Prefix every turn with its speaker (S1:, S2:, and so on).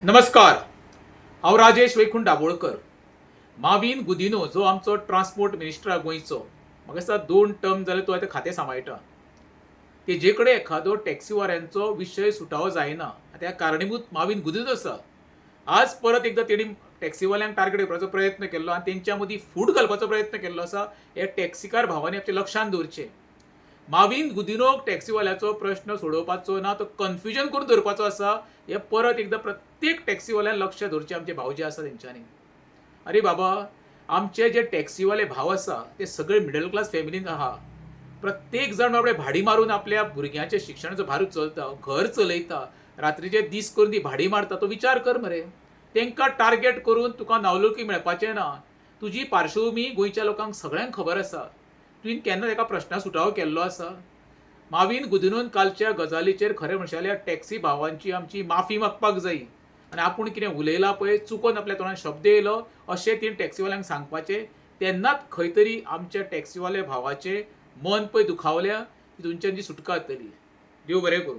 S1: नमस्कार. हांव राजेश वैकुंठ दाबोळकर. माविन गुदिनो जो आमचो ट्रान्सपोर्ट मिनिस्टर गोंयचो, म्हाका दिसता 2 टर्म जाले तो आतां खातें सांबाळटा. तेजे कडेन एखादो टॅक्सीवाल्यांचो विशय सुटावो जायना. त्या कारणीभूत माविन गुदिनो आसा. आज परत एकदां तेणी टॅक्सीवाल्यांक टार्गेट करपाचो प्रयत्न केल्लो आनी तेंच्या मदीं फूट घालपाचो प्रयत्न केल्लो आसा. हे टॅक्सीकार भावांनी आपल्या लक्षांत दवरचें. माविन गुदिनोक टॅक्सीवाल्याचो प्रश्न सोडोवपाचो ना, तो कन्फ्युजन करून दवरपाचो आसा. हे परत एकदां प्रत्येक टॅक्सीवाल्यान लक्ष दवरचें. आमचे भाव जे आसा तेंच्यांनी. अरे बाबा, आमचे जे टॅक्सीवाले भाव आसा ते सगळे मिडल क्लास फॅमिलींत आहा. प्रत्येक जण बाबडे भाडी मारून आपल्या भुरग्यांच्या शिक्षणाचो भार उचलता, घर चलयता, रात्रीचे दीस करून ती भाडी मारता. तो विचार कर मरे. तेंकां टार्गेट करून तुका नावलौकी मेळपाचें ना. तुजी पार्श्वभूमी गोंयच्या लोकांक सगळ्यांक खबर आसा. तुवें केन्ना ताका प्रश्न सुटावो केल्लो आसा? माविन गुदिनोन कालच्या गजालीचेर खरें म्हणशात जाल्यार टॅक्सी भावांची आमची माफी मागपाक जायी. आनी आपूण कितें उलयलां पळय, चुकोन आपल्या तोंडान शब्द येयलो अशें ती टॅक्सीवाल्यांक सांगपाचें. तेन्नाच खंय तरी आमच्या टॅक्सीवाले भावाचें मन पळय दुखावल्या, तितूंच्यान ती सुटका जातली. देव बरें करूं.